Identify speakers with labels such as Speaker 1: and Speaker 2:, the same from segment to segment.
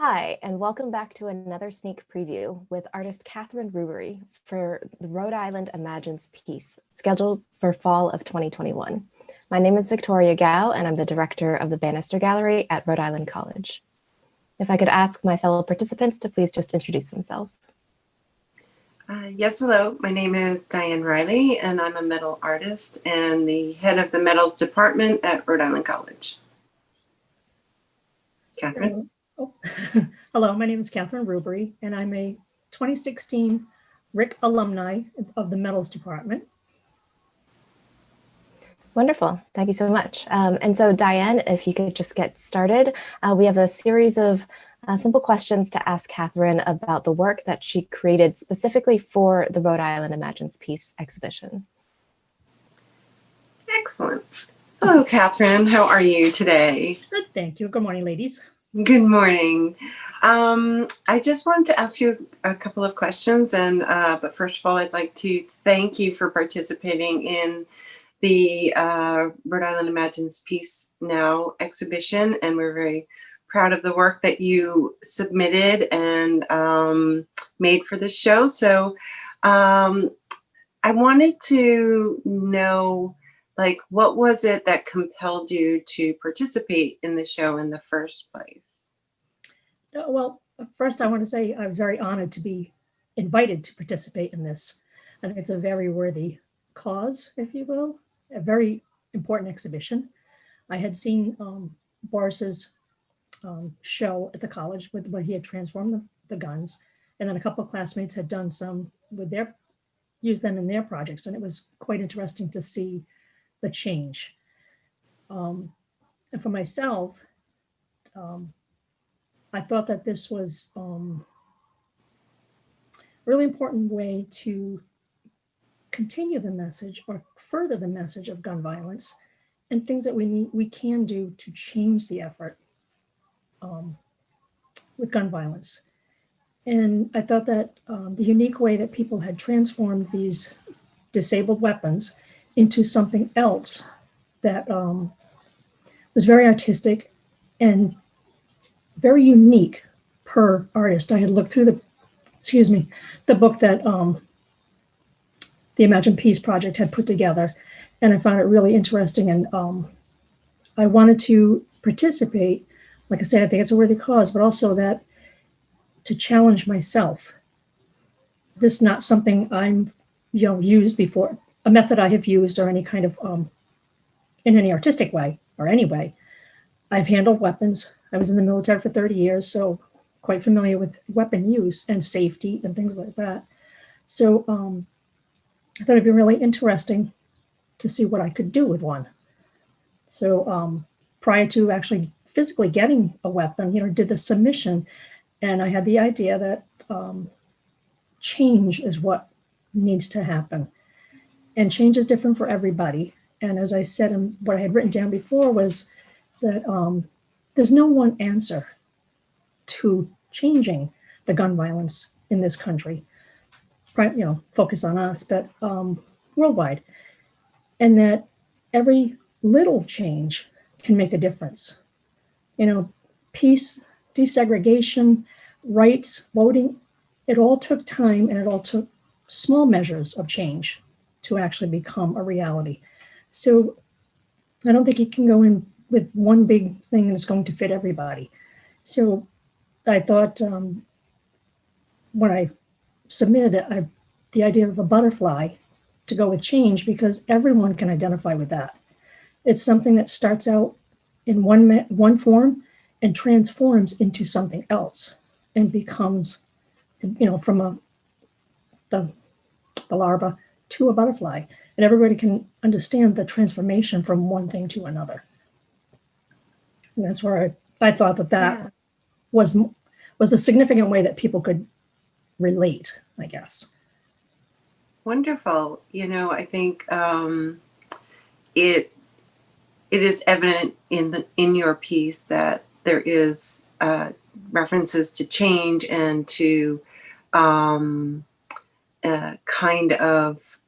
Speaker 1: Hi, and welcome back to another sneak preview with artist Catherine Rubery for the Rhode Island I.M.A.G.I.N.E.s piece, scheduled for fall of 2021. My name is Victoria Gao, and I'm the director of the Bannister Gallery at Rhode Island College. If I could ask my fellow participants to please just introduce themselves.
Speaker 2: Yes, hello. My name is Dianne Reilly, and I'm a metal artist and the head of the metals department at Rhode Island College. Catherine?
Speaker 3: Hello, my name is Catherine Rubery, and I'm a 2016 RIC alumni of the metals department.
Speaker 1: Wonderful. Thank you so much. And so Dianne, if you could just get started, we have a series of simple questions to ask Catherine about the work that she created specifically for the Rhode Island I.M.A.G.I.N.E.s piece exhibition.
Speaker 2: Excellent. Hello, Catherine. How are you today?
Speaker 3: Good, thank you. Good morning, ladies.
Speaker 2: Good morning. I just wanted to ask you a couple of questions, and but first of all, I'd like to thank you for participating in the Rhode Island I.M.A.G.I.N.E.s Piece Now exhibition, and we're very proud of the work that you submitted and made for this show. So I wanted to know, like, what was it that compelled you to participate in the show in the first place?
Speaker 3: Well, first I want to say I was very honored to be invited to participate in this. I think it's a very worthy cause, if you will, a very important exhibition. I had seen Boris's show at the college with where he had transformed the guns, and then a couple of classmates had done some with used them in their projects, and it was quite interesting to see the change. And for myself, I thought that this was a really important way to continue the message or further the message of gun violence and things that we can do to change the effort with gun violence. And I thought that the unique way that people had transformed these disabled weapons into something else that was very artistic and very unique per artist. I had looked through the book that the Imagine Peace Project had put together, and I found it really interesting. And I wanted to participate. Like I said, I think it's a worthy cause, but also that to challenge myself. This is not something I'm used before, a method I have used or any kind of in any artistic way or any way. I've handled weapons. I was in the military for 30 years, so quite familiar with weapon use and safety and things like that. So I thought it'd be really interesting to see what I could do with one. So prior to actually physically getting a weapon, did the submission, and I had the idea that change is what needs to happen. And change is different for everybody. And as I said, and what I had written down before was that there's no one answer to changing the gun violence in this country. Focus on us, but worldwide. And that every little change can make a difference. Peace, desegregation, rights, voting, it all took time, and it all took small measures of change to actually become a reality. So I don't think you can go in with one big thing that's going to fit everybody. So I thought when I submitted it, the idea of a butterfly to go with change, because everyone can identify with that. It's something that starts out in one form and transforms into something else and becomes, from the larva to a butterfly. And everybody can understand the transformation from one thing to another. And that's where I thought that was a significant way that people could relate, I guess.
Speaker 2: Wonderful. I think it is evident in your piece that there is references to change and to kind of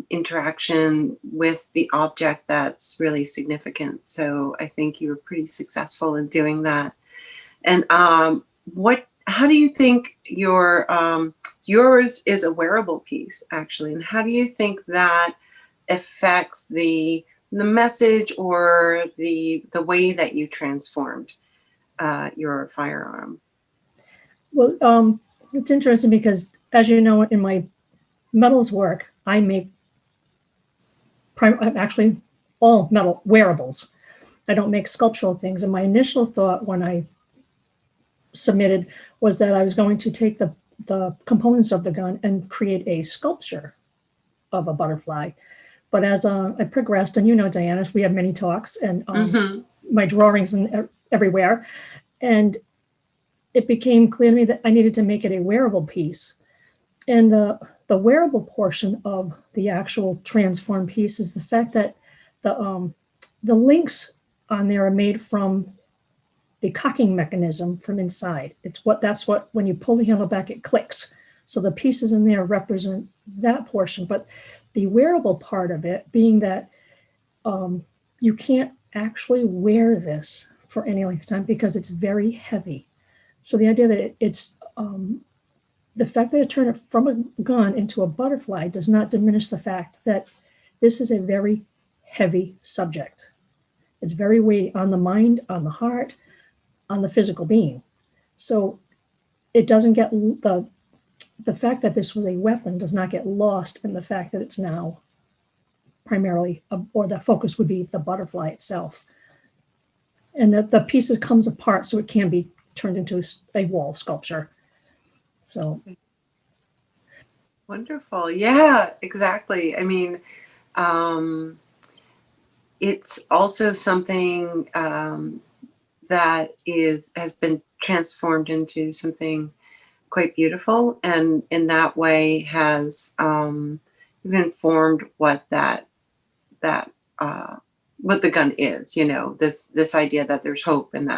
Speaker 2: interaction with the object that's really significant. So I think you were pretty successful in doing that. And how do you think yours is a wearable piece, actually, and how do you think that affects the message or the way that you transformed your firearm?
Speaker 3: Well, it's interesting because, as you know, in my metals work, I make actually all metal wearables. I don't make sculptural things. And my initial thought when I submitted was that I was going to take the components of the gun and create a sculpture of a butterfly. But as I progressed, and you know, Diana, we had many talks, and my drawings and everywhere, and it became clear to me that I needed to make it a wearable piece. And the wearable portion of the actual transform piece is the fact that the links on there are made from the cocking mechanism from inside. That's what when you pull the handle back, it clicks. So the pieces in there represent that portion. But the wearable part of it being that you can't actually wear this for any length of time because it's very heavy. So the idea that it's the fact that it turned it from a gun into a butterfly does not diminish the fact that this is a very heavy subject. It's very weighty on the mind, on the heart, on the physical being. So it doesn't get the fact that this was a weapon does not get lost in the fact that it's now primarily, or the focus would be the butterfly itself. And that the pieces comes apart so it can be turned into a wall sculpture. So.
Speaker 2: Wonderful. Yeah, exactly. I mean, it's also something that has been transformed into something quite beautiful, and in that way has informed what what the gun is. You know, this idea that there's hope, and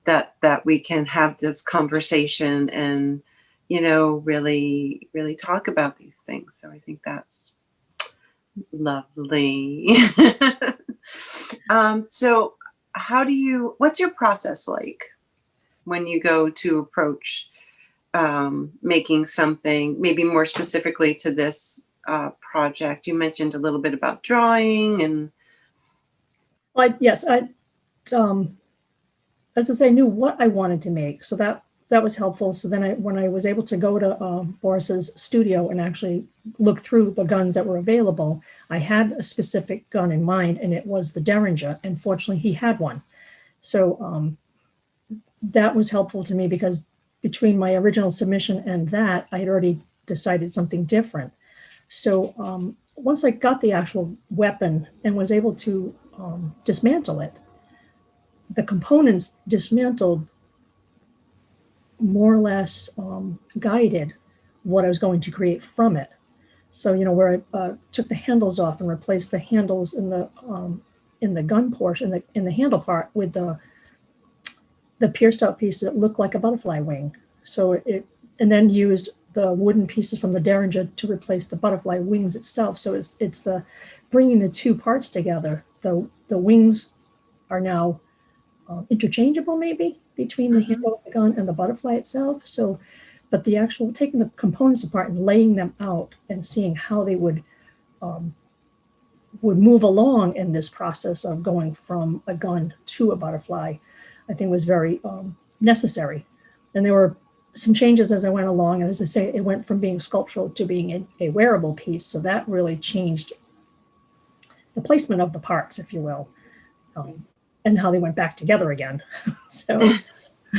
Speaker 2: that we can have this conversation and, you know, really talk about these things. So I think that's lovely. So what's your process like when you go to approach making something, maybe more specifically to this project? You mentioned a little bit about drawing and.
Speaker 3: Yes, as I say, I knew what I wanted to make. So that was helpful. So then when I was able to go to Boris's studio and actually look through the guns that were available, I had a specific gun in mind, and it was the Derringer. And fortunately, he had one. So that was helpful to me because between my original submission and that, I had already decided something different. So once I got the actual weapon and was able to dismantle it, the components dismantled more or less guided what I was going to create from it. So, you know, where I took the handles off and replaced the handles in the gun portion, in the handle part, with the pierced out piece that looked like a butterfly wing. So and then used the wooden pieces from the Derringer to replace the butterfly wings itself. So it's the bringing the two parts together. The wings are now interchangeable, maybe, between the handle of the gun and the butterfly itself. So, but the actual taking the components apart and laying them out and seeing how they would move along in this process of going from a gun to a butterfly, I think was very necessary. And there were some changes as I went along. And as I say, it went from being sculptural to being a wearable piece. So that really changed the placement of the parts, if you will. And how they went back together again. So,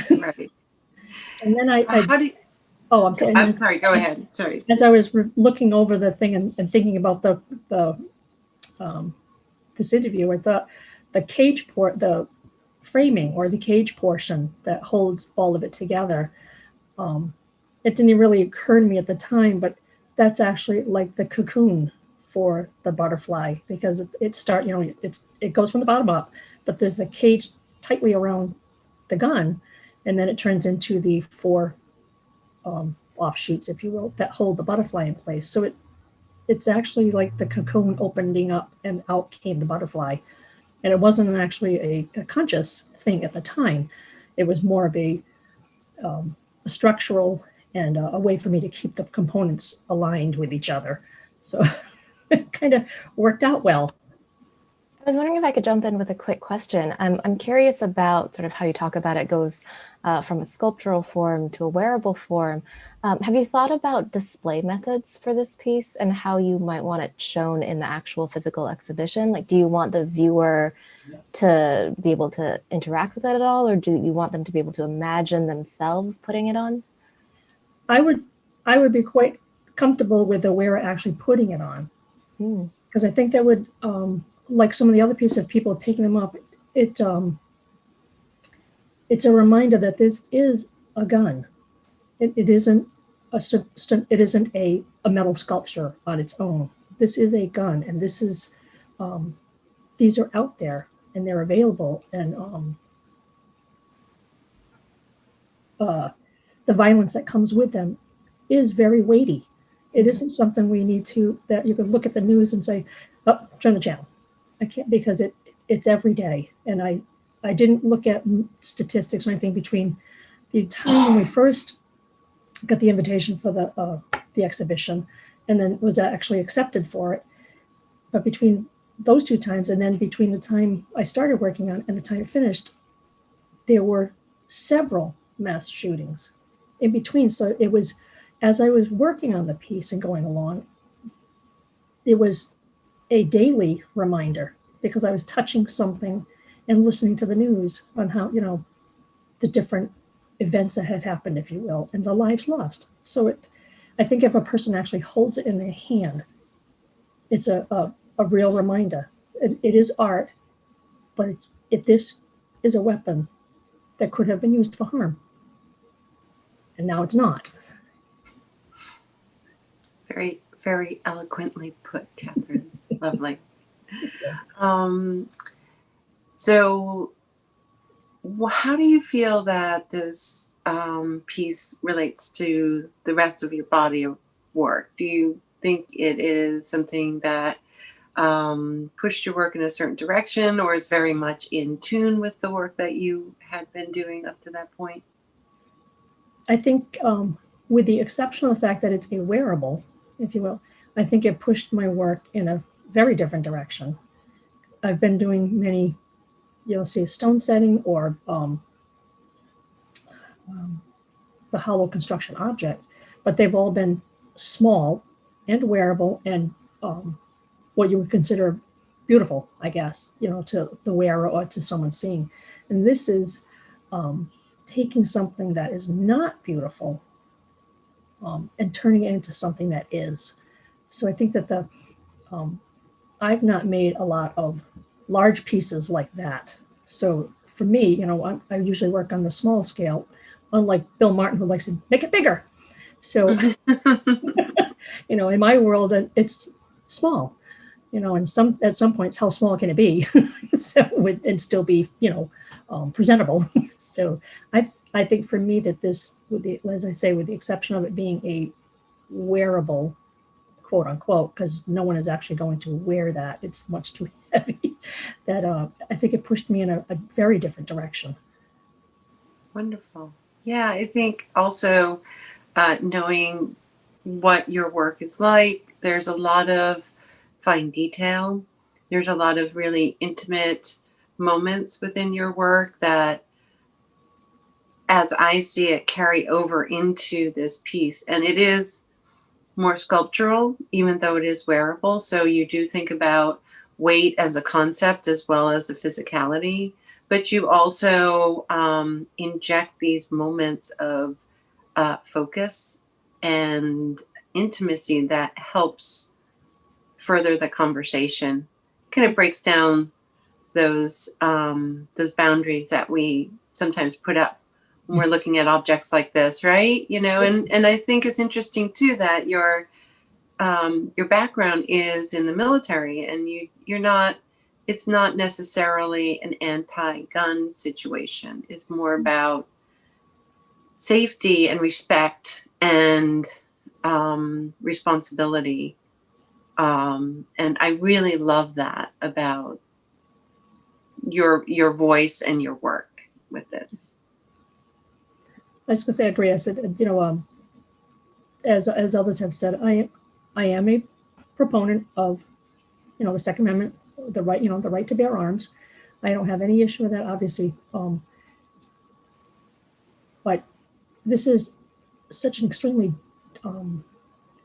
Speaker 2: right.
Speaker 3: And then
Speaker 2: I'm sorry. Go ahead. Sorry.
Speaker 3: As I was looking over the thing and thinking about this interview, I thought the framing or the cage portion that holds all of it together, it didn't really occur to me at the time, but that's actually like the cocoon for the butterfly, because it goes from the bottom up, but there's the cage tightly around the gun, and then it turns into the four offshoots, if you will, that hold the butterfly in place. So it's actually like the cocoon opening up and out came the butterfly. And it wasn't actually a conscious thing at the time. It was more of a structural and a way for me to keep the components aligned with each other. So it kind of worked out well.
Speaker 1: I was wondering if I could jump in with a quick question. I'm curious about sort of how you talk about it goes from a sculptural form to a wearable form. Have you thought about display methods for this piece and how you might want it shown in the actual physical exhibition? Like, do you want the viewer to be able to interact with it at all, or do you want them to be able to imagine themselves putting it on?
Speaker 3: I would be quite comfortable with the wearer actually putting it on, because I think that would, like some of the other pieces of people picking them up, it's a reminder that this is a gun. It isn't a metal sculpture on its own. This is a gun, and this is these are out there and they're available, and the violence that comes with them is very weighty. It isn't something we need to, that you could look at the news and say, oh, turn the channel. I can't, because it's every day. And I didn't look at statistics or anything between the time when we first got the invitation for the exhibition and then was actually accepted for it. But between those two times, and then between the time I started working on it and the time it finished, there were several mass shootings in between. So it was, as I was working on the piece and going along, it was a daily reminder, because I was touching something and listening to the news on how, the different events that had happened, if you will, and the lives lost. So I think if a person actually holds it in their hand, it's a real reminder. It is art, but this is a weapon that could have been used for harm. And now it's not.
Speaker 2: Very, very eloquently put, Catherine. Lovely. So how do you feel that this piece relates to the rest of your body of work? Do you think it is something that pushed your work in a certain direction, or is very much in tune with the work that you had been doing up to that point?
Speaker 3: I think with the exception of the fact that it's a wearable, if you will, I think it pushed my work in a very different direction. I've been doing many, you'll see a stone setting or the hollow construction object, but they've all been small and wearable and what you would consider beautiful, I guess, to the wearer or to someone seeing. And this is taking something that is not beautiful and turning it into something that is. So I think that I've not made a lot of large pieces like that. So for me, I usually work on the small scale, unlike Bill Martin, who likes to make it bigger. So, in my world, it's small, and at some points, how small can it be? And still be, presentable. So I think for me that this, as I say, with the exception of it being a wearable, quote unquote, because no one is actually going to wear that. It's much too heavy. That I think it pushed me in a very different direction.
Speaker 2: Wonderful. Yeah, I think also knowing what your work is like, there's a lot of fine detail. There's a lot of really intimate moments within your work that, as I see it, carry over into this piece. And it is more sculptural, even though it is wearable. So you do think about weight as a concept as well as the physicality, but you also inject these moments of focus and intimacy that helps further the conversation. Kind of breaks down those boundaries that we sometimes put up when we're looking at objects like this, right? And I think it's interesting too that your background is in the military, and you're not. It's not necessarily an anti-gun situation. It's more about safety and respect and responsibility. And I really love that about your voice and your work with this.
Speaker 3: I was going to say, I agree. I said, as others have said, I am a proponent of, the Second Amendment, the right, the right to bear arms. I don't have any issue with that, obviously. But this is such an extremely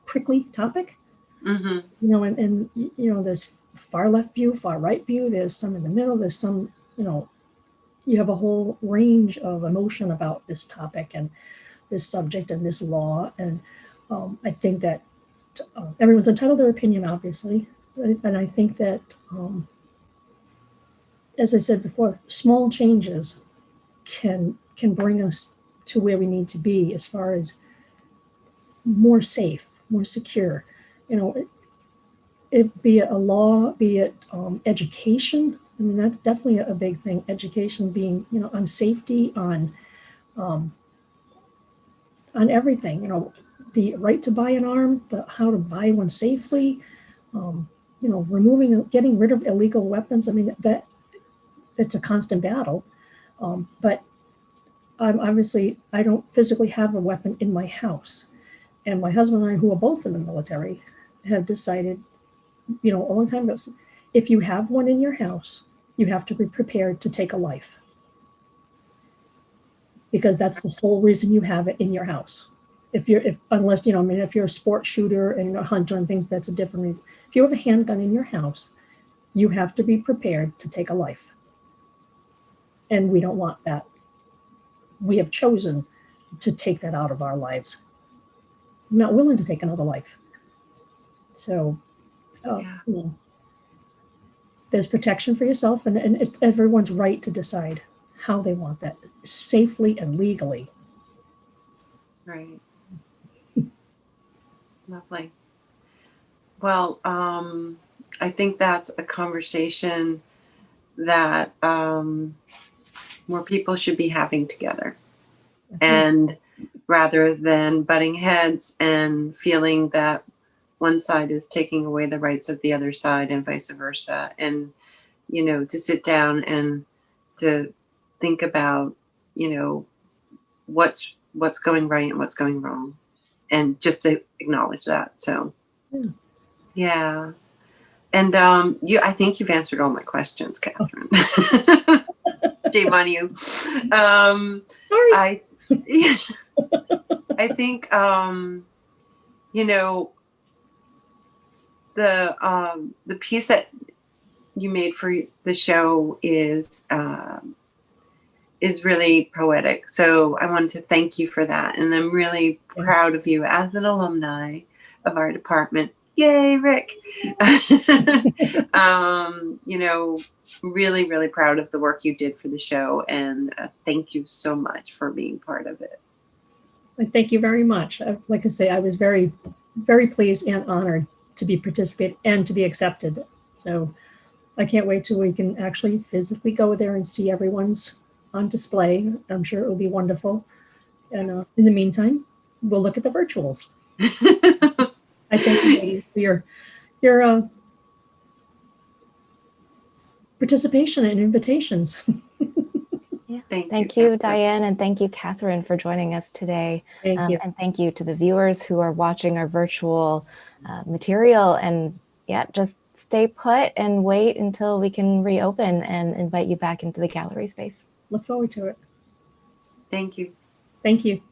Speaker 3: prickly topic, and there's far left view, far right view. There's some in the middle. There's some, you have a whole range of emotion about this topic and this subject and this law. And I think that everyone's entitled to their opinion, obviously. And I think that, as I said before, small changes can bring us to where we need to be as far as more safe, more secure. It be it a law, be it education. I mean, that's definitely a big thing. Education being, on safety, on everything. The right to buy an arm, how to buy one safely. Getting rid of illegal weapons. I mean, that it's a constant battle. But obviously, I don't physically have a weapon in my house. And my husband and I, who are both in the military, have decided, a long time ago, if you have one in your house, you have to be prepared to take a life. Because that's the sole reason you have it in your house. If you're a sports shooter and a hunter and things, that's a different reason. If you have a handgun in your house, you have to be prepared to take a life. And we don't want that. We have chosen to take that out of our lives. I'm not willing to take another life. So, there's protection for yourself, and everyone's right to decide how they want that safely and legally.
Speaker 2: Right. Lovely. Well, I think that's a conversation that more people should be having together. And rather than butting heads and feeling that one side is taking away the rights of the other side and vice versa. And, to sit down and to think about, what's going right and what's going wrong. And just to acknowledge that. So, yeah. And I think you've answered all my questions, Catherine. Shame on you.
Speaker 3: Sorry.
Speaker 2: I think, the piece that you made for the show is really poetic. So I wanted to thank you for that. And I'm really proud of you as an alumni of our department. Yay, Rick. Really, really proud of the work you did for the show. And thank you so much for being part of it.
Speaker 3: Thank you very much. Like I say, I was very, very pleased and honored to be participated and to be accepted. So I can't wait till we can actually physically go there and see everyone's on display. I'm sure it will be wonderful. And in the meantime, we'll look at the virtuals. I thank you for your participation and invitations.
Speaker 1: Yeah.
Speaker 2: Thank
Speaker 1: you, Dianne, and thank you, Catherine, for joining us today.
Speaker 3: Thank you.
Speaker 1: And thank you to the viewers who are watching our virtual material. And just stay put and wait until we can reopen and invite you back into the gallery space.
Speaker 3: Look forward to it.
Speaker 2: Thank you.
Speaker 3: Thank you.